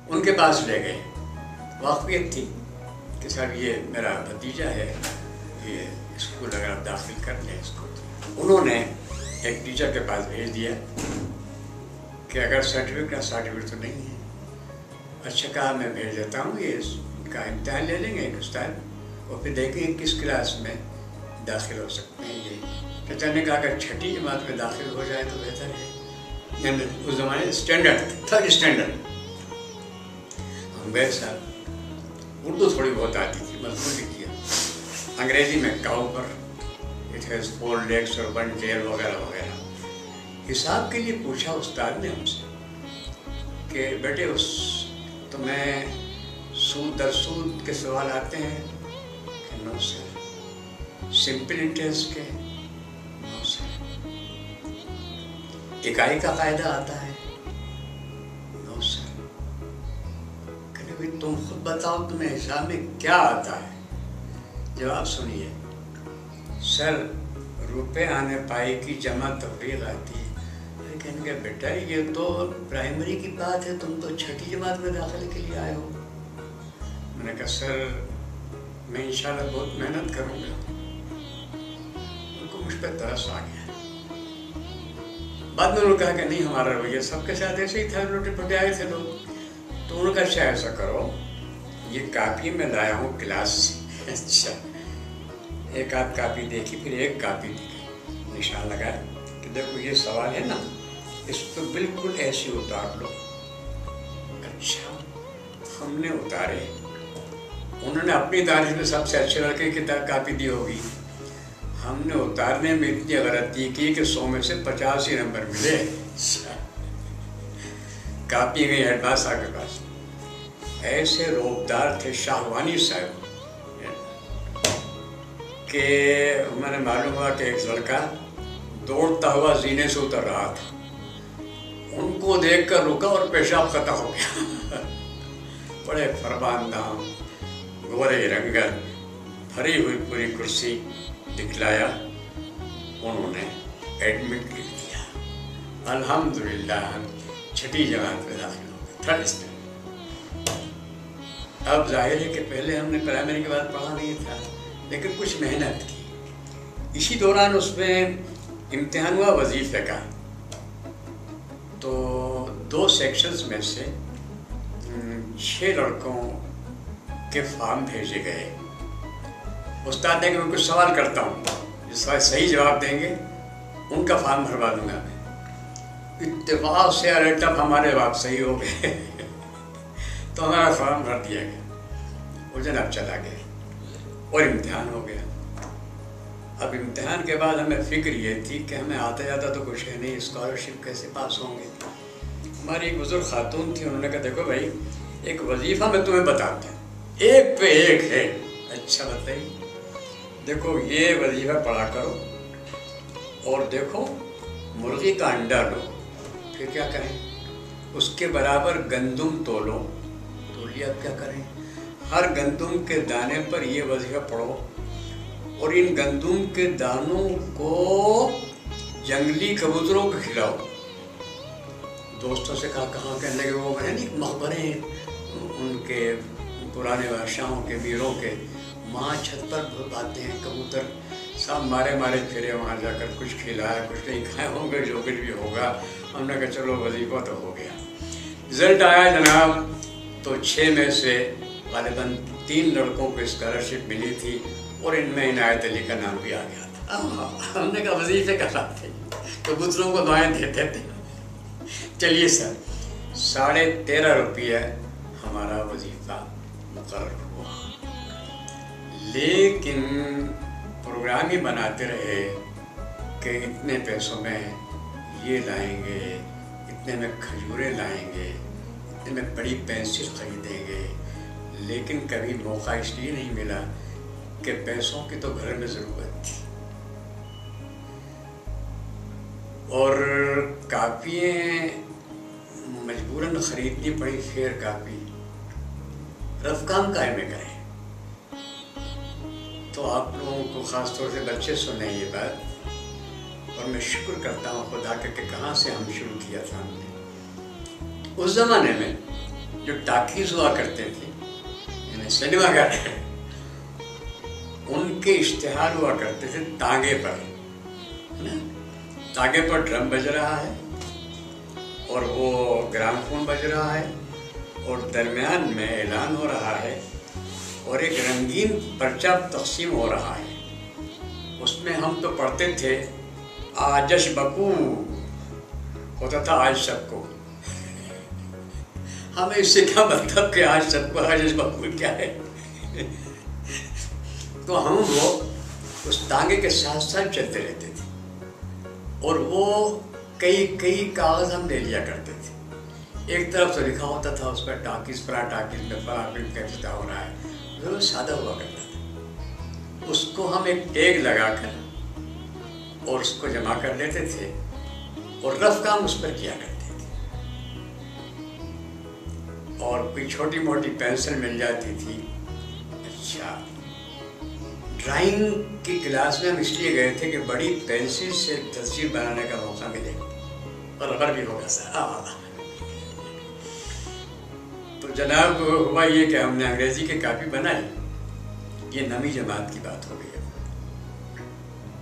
ان کے پاس لے گئے. واقفیت تھی کہ صاحب یہ میرا بھتیجا ہے, یہ اسکول اگر آپ داخل کر لیں اس کو. انہوں نے ایک ٹیچر کے پاس بھیج دیا کہ اگر سرٹیفکیٹ تو نہیں ہے. اچھا کہا میں بھیج دیتا ہوں, یہ ان کا امتحان لے لیں گے ایک استاد اور پھر دیکھیں گے کس کلاس میں داخل ہو سکتے ہیں. یہ ٹیچر نے کہا کہ 6ٹھی جماعت میں داخل ہو جائے تو بہتر ہے. یعنی اس زمانے اسٹینڈرڈ 3rd اسٹینڈرڈ. ہم گئے صاحب, اردو تھوڑی بہت آتی تھی, مضمون بھی کیا. انگریزی میں کاؤ پر اٹ ہیز 4 legs اور 1 tail وغیرہ وغیرہ. حساب کے لیے پوچھا استاد نے ہم سے کہ بیٹے اس تمہیں سود در سود کے سوال آتے ہیں کہ نو سر. سمپل انٹرسٹ کے نو سر. اکائی کا قاعدہ آتا ہے نو سر. کہ بھائی تم خود بتاؤ تمہیں حساب میں کیا آتا ہے. جواب سنیے, سر روپے آنے پائی کی جمع تفریق آتی ہے. کہنے کہ بیٹا یہ تو پرائمری کی بات ہے, تم تو 6ٹھی جماعت میں داخلے کے لیے آئے ہو. میں نے کہا سر میں انشاءاللہ بہت محنت کروں گا. ان کو مجھ پہ ترس آ گیا. بعد میں انہوں نے کہا کہ نہیں ہمارا رویہ سب کے ساتھ ایسے ہی تھا, لوٹے پھٹے آئے تھے لوگ. تو انہوں نے کہا اچھا ایسا کرو, یہ کاپی میں لایا ہوں کلاس سے. اچھا ایک آدھ کاپی دیکھی, پھر ایک کاپی دکھی, نشان لگایا کہ دیکھو یہ سوال ہے نا, اس کو بالکل ایسے اتار لو. اچھا ہم نے اتارے. انہوں نے اپنی تاریخ میں سب سے اچھے لڑکے کی کاپی دی ہوگی. ہم نے اتارنے میں اتنی غلطی کی کہ 100 میں سے 50 ہی نمبر ملے. کاپی گئی ہیڈ ماسٹر کے پاس. ایسے روبدار تھے شاہوانی صاحب کہ میں نے معلوم ہوا کہ ایک لڑکا دوڑتا ہوا زینے سے اتر رہا تھا. ان کو دیکھ کر رکا اور پیشاب ختم ہو گیا. بڑے فرماندام, گورے رنگت, بھری ہوئی پوری کرسی دکھلایا. انہوں نے ایڈمٹ لکھ دیا. الحمدللہ 6ٹھی جماعت میں داخل ہو گئے, 3rd اسٹینڈرڈ. اب ظاہر ہے کہ پہلے ہم نے پرائمری کے بعد پڑھا نہیں تھا, لیکن کچھ محنت کی. اسی دوران اس میں امتحان ہوا وظیفے کا. تو 2 سیکشنز میں سے 6 لڑکوں کے فارم بھیجے گئے. استاد نے کہ میں کچھ سوال کرتا ہوں, جس سوال صحیح جواب دیں گے ان کا فارم بھروا دوں گا میں. اتفاق سے ٹپ ہمارے جواب صحیح ہو گئے. تو ہمارا فارم بھر دیا گیا. وہ جناب چلا گیا اور امتحان ہو گیا. اب امتحان کے بعد ہمیں فکر یہ تھی کہ ہمیں آتا جاتا تو کچھ ہے نہیں, اسکالرشپ کیسے پاس ہوں گے. ہماری ایک بزرگ خاتون تھی, انہوں نے کہا دیکھو بھائی ایک وظیفہ میں تمہیں بتاتا ہوں, ایک پہ ایک ہے. اچھا بتائیے. دیکھو یہ وظیفہ پڑھا کرو اور دیکھو مرغی کا انڈا لو, پھر کیا کریں, اس کے برابر گندم تولو. تو لیا اب کیا کریں, ہر گندم کے دانے پر یہ وظیفہ پڑھو اور ان گندم کے دانوں کو جنگلی کبوتروں کو کھلاؤ. دوستوں سے کہا کہاں, کہنے لگے وہ ہے نہیں مقبرے ہیں ان کے پرانے بادشاہوں کے, میروں کے, وہاں چھت پر آتے ہیں کبوتر, سب مارے پھرے وہاں جا کر کچھ کھلایا کچھ نہیں کھائے ہوں گے, جو کچھ بھی ہوگا. ہم نے کہا چلو وظیفہ تو ہو گیا. رزلٹ آیا جناب تو 6 میں سے غالباً 3 لڑکوں کو اسکالرشپ ملی تھی اور ان میں عنایت علی کا نام بھی آ گیا تھا. ہم نے کہا وظیفے کا ساتھ تھے, کبوتروں کو دعائیں دیتے تھے. چلیے سر 13.5 روپیہ ہمارا وظیفہ مقرر ہوا. لیکن پروگرام ہی بناتے رہے کہ اتنے پیسوں میں یہ لائیں گے, اتنے میں کھجوریں لائیں گے, اتنے میں بڑی پینسل خریدیں گے. لیکن کبھی موقع اس لیے نہیں ملا کہ پیسوں کی تو گھر میں ضرورت تھی. اور کاپیاں مجبوراً خریدنی پڑی, فیر کاپی. رفقان قائم کریں تو آپ لوگوں کو خاص طور سے بچے سنیں یہ بات, اور میں شکر کرتا ہوں خدا کا کہ کہاں سے ہم شروع کیا تھا. ہم نے اس زمانے میں جو ٹاکیز ہوا کرتے تھے یعنی سنیما گھر، ان کے اشتہار ہوا کرتے تھے تانگے پر، تانگے پر ڈرم بج رہا ہے اور وہ گرام فون بج رہا ہے اور درمیان میں اعلان ہو رہا ہے اور ایک رنگین پرچہ تقسیم ہو رہا ہے. اس میں ہم تو پڑھتے تھے آجش بکو، ہوتا تھا آج سب کو. ہمیں اس سے کیا مطلب کہ آج سب کو، آجش بکو کیا ہے؟ تو ہم وہ اس تانگے کے ساتھ ساتھ چلتے رہتے تھے اور وہ کئی کاغذ ہم لے لیا کرتے تھے. ایک طرف تو لکھا ہوتا تھا اس پر ٹاکیز، فلاں ٹاکیز میں فلاں فلم کا افتتاح ہو رہا ہے، ضرور سادہ ہوا کرتا تھا. اس کو ہم ایک ٹیگ لگا کر اور اس کو جمع کر لیتے تھے اور رف کام اس پر کیا کرتے تھے. اور کوئی چھوٹی موٹی پینسل مل جاتی تھی. اچھا، ڈرائنگ کی کلاس میں ہم اس لیے گئے تھے کہ بڑی پینسل سے تصویر بنانے کا موقع ملے اور ربر بھی ہوگا سر. تو جناب ہوا یہ کہ ہم نے انگریزی کی کاپی بنائی. یہ نویں جماعت کی بات ہو گئی.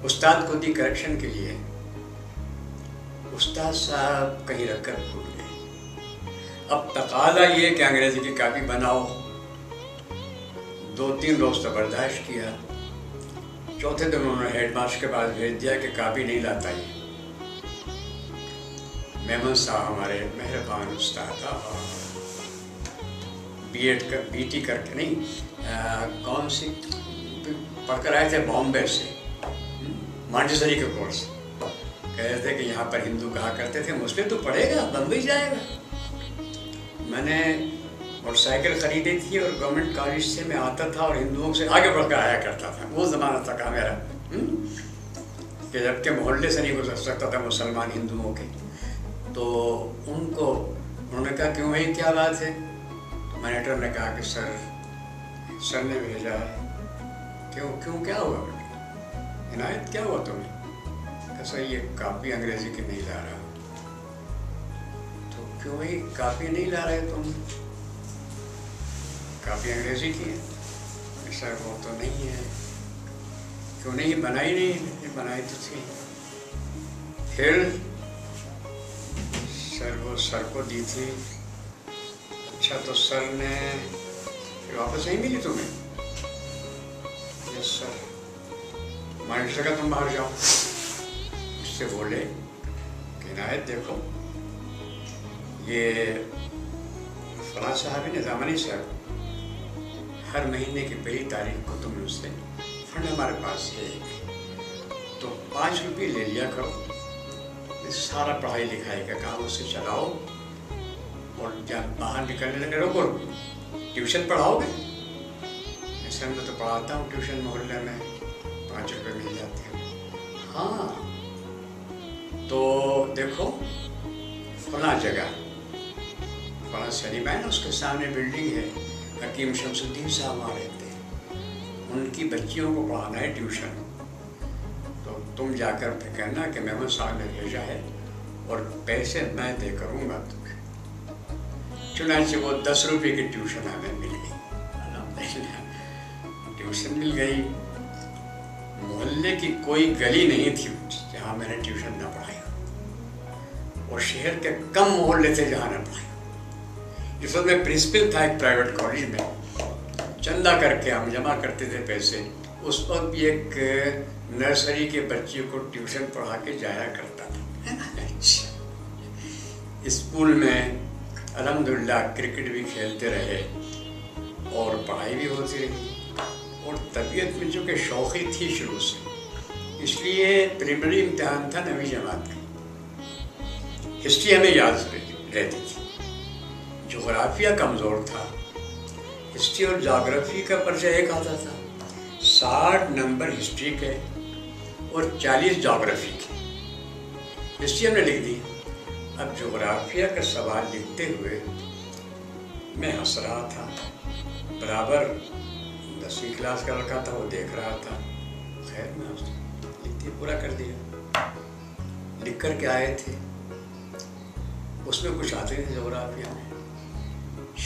استاد کو دی کریکشن کے لیے، استاد صاحب کہیں رکھ کر بھول گئے. اب تقاضا یہ کہ انگریزی کی کاپی بناؤ. 2-3 روز تو برداشت کیا. چوتھے دن انہوں نے ہیڈ ماسٹر کے پاس بھیج دیا کہ کاپی نہیں لاتا. یہ میمن صاحب ہمارے مہربان استاد، بی ٹی کر کے نہیں، کون سی پڑھ کر آئے تھے بامبے سے، مانڈیسری کے کورس. کہہ رہے تھے کہ یہاں پر ہندو کہا کرتے تھے مسلم تو پڑھے گا، بمبئی جائے گا. میں نے موٹر سائیکل خریدی تھی اور گورنمنٹ کالج سے میں آتا تھا اور ہندوؤں سے آگے بڑھ کر آیا کرتا تھا. وہ زمانہ تھا کا میرا کہ جب کہ محلے سے نہیں گزر سکتا تھا مسلمان ہندوؤں کے. تو ان کو انہوں نے کہا کیوں بھائی کیا بات ہے؟ مینیجر نے کہا کہ سر نے بھیجا ہے. کیوں کیا ہوا بیٹا؟ عنایت کیا ہوا تمہیں؟ کہ سر یہ کاپی انگریزی کی نہیں لا رہا. تو کیوں بھائی کاپی نہیں لا رہے تم؟ کاپی انگریزی کی ہے. سر وہ تو نہیں ہے. کیوں نہیں بنائی؟ نہیں بنائی تو تھی. پھر سر وہ سر کو دی تھی. اچھا تو سر نے پھر واپس نہیں ملی تمہیں؟ یس سر. مانیٹر کا تم باہر جاؤ. اس سے بولے کہ عنایت دیکھو یہ فلاں صاحب نظامانی صاحب ہر مہینے کی پہلی تاریخ کو تم اس سے فنڈ ہمارے پاس ہے تو 5 روپے لے لیا کرو. سارا پڑھائی لکھائی کا کام اسے چلاؤ اور جب باہر نکلنے لگے رکو ٹیوشن پڑھاؤ گے؟ ایسے میں تو پڑھاتا ہوں ٹیوشن محلے میں، 5 روپے مل جاتے ہیں. ہاں تو دیکھو فلاں جگہ فلاں سنیما ہے نا، اس کے سامنے بلڈنگ ہے، حکیم شمس الدین صاحب وہاں رہتے ہیں، ان کی بچیوں کو پڑھانا ہے ٹیوشن. تو تم جا کر کہنا کہ میمن صاحب نے بھیجا ہے اور پیسے میں دے کروں گا تمہیں. چنانچہ وہ 10 روپے کی ٹیوشن ہمیں مل گئی. ٹیوشن مل گئی. محلے کی کوئی گلی نہیں تھی جہاں میں نے ٹیوشن نہ پڑھائی اور شہر کے کم محلے تھے جہاں نہ پڑھائی. اس وقت میں پرنسپل تھا ایک پرائیویٹ کالج میں. چندہ کر کے ہم جمع کرتے تھے پیسے. اس وقت بھی ایک نرسری کے بچے کو ٹیوشن پڑھا کے جایا کرتا تھا. اسکول میں الحمدللہ کرکٹ بھی کھیلتے رہے اور پڑھائی بھی ہوتی رہی اور طبیعت میں چونکہ شوقی تھی شروع سے، اس لیے پریمری امتحان تھا 9ویں جماعت کا. ہسٹری ہمیں یاد رہتی تھی. جغرافیہ کمزور تھا. ہسٹری اور جغرافی کا پرچہ ایک آتا تھا. 60 نمبر ہسٹری کے اور 40 جغرافی کے. ہسٹری ہم نے لکھ دی. اب جغرافیہ کا سوال لکھتے ہوئے میں ہنس رہا تھا. برابر 10ویں کلاس کا لڑکا تھا، وہ دیکھ رہا تھا. خیر میں لکھتے پورا کر دیا. لکھ کر کے آئے تھے. اس میں کچھ آتے تھے جغرافیہ میں.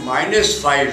-5,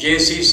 JCC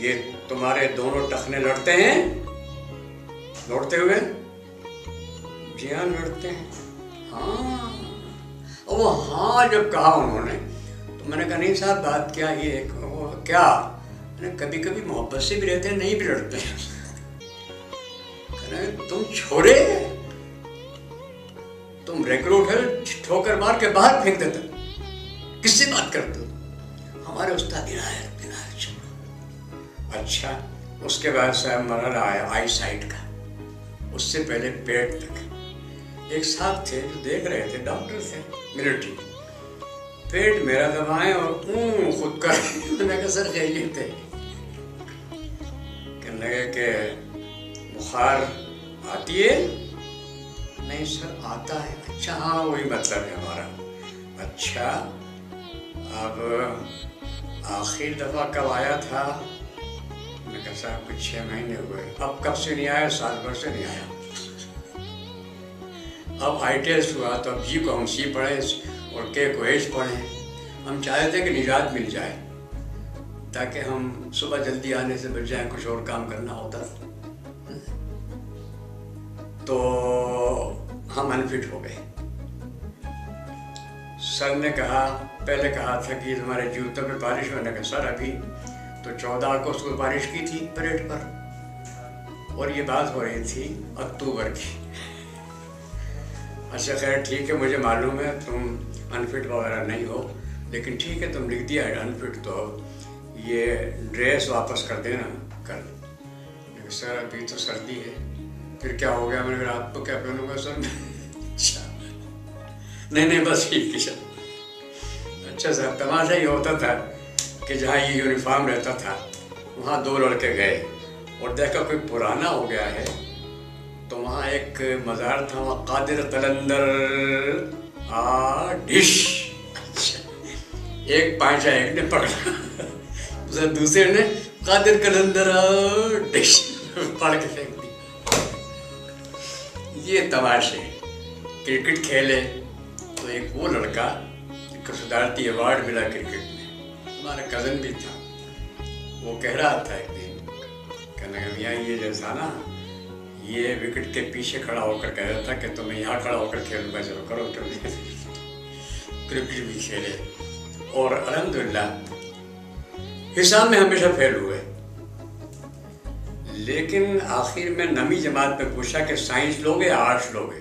یہ تمہارے دونوں ٹخنے لڑتے ہیں؟ لڑتے ہوئے؟ جی ہاں لڑتے ہیں. ہاں. وہ ہاں جب کہا انہوں نے تو میں نے کہا نہیں صاحب بات کیا یہ کیا؟ کبھی کبھی محبت سے بھی رہتے ہیں, نہیں بھی لڑتے ہیں. تم چھوڑے, تم ریکروٹ ٹھوکر مار کے باہر پھینک دیتے, کس سے بات کرتے ہو؟ ہمارے استاد عنایت چھوڑو. اچھا. اس کے بعد صاحب مرحلہ آیا آئی سائٹ کا. اس سے پہلے پیٹ تک. ایک صاحب تھے جو دیکھ رہے تھے, ڈاکٹر تھے ملٹری. پیٹ میرا دبائیں اور خود کا. میں نے کہا سر خیریت ہے؟ کہنے لگے کہ بخار آتی ہے؟ نہیں سر آتا ہے. اچھا ہاں وہی مطلب ہے ہمارا. اچھا اب آخری دفعہ کب آیا تھا؟ میں کہا صاحب کچھ 6 مہینے ہوئے. اب کب سے نہیں آیا؟ سال بھر سے نہیں آیا. اب آئی ٹیسٹ ہوا تو اب جی کو ہم سی پڑھیں اور کے کو ایچ پڑھیں. ہم چاہتے تھے کہ نجات مل جائے تاکہ ہم صبح جلدی آنے سے بچ جائیں, کچھ اور کام کرنا ہوتا. تو ہم انفٹ ہو گئے. سر نے کہا, پہلے کہا تھا کہ تمہارے جوتوں پہ پالش. میں نے کہا سر ابھی تو 14 کو اس کو پالش کی تھی پریڈ پر, اور یہ بات ہو رہی تھی اکتوبر کی. اچھا خیر ٹھیک ہے, مجھے معلوم ہے تم انفٹ وغیرہ نہیں ہو, لیکن ٹھیک ہے تم لکھ دیا ہے انفٹ, تو یہ ڈریس واپس کر دینا کل. سر ابھی تو سردی ہے. پھر کیا ہو گیا؟ میں نے رات کو کیا پہنوں گا سر؟ اچھا نہیں بس ٹھیک ہے سر. اچھا سر تماشا یہ ہوتا تھا کہ جہاں یہ یونیفارم رہتا تھا وہاں 2 لڑکے گئے اور دیکھا کوئی پرانا ہو گیا ہے, تو وہاں ایک مزار تھا, وہاں قادر قلندر ڈش. اچھا ایک پانچا ایک نے پکڑا, دوسرے نے قادر قلندر ڈش پڑھ کے پھینک دی. یہ تماشے. کرکٹ کھیلے تو ایک وہ لڑکا کو صدارتی ایوارڈ ملا کرکٹ میں, ہمارا کزن بھی تھا. وہ کہہ رہا تھا ایک دن, کہنے لگا میاں یہ جیسا نا یہ وکٹ کے پیچھے کھڑا ہو کر کہہ رہا تھا کہ تمہیں یہاں کھڑا ہو کر کھیلوں گا, چلو کرو. کرکٹ بھی کھیلے اور الحمدللہ حساب میں ہمیشہ فیل ہوئے. لیکن آخر میں 9ویں جماعت میں پوچھا کہ سائنس لوگے یا آرٹس لوگے؟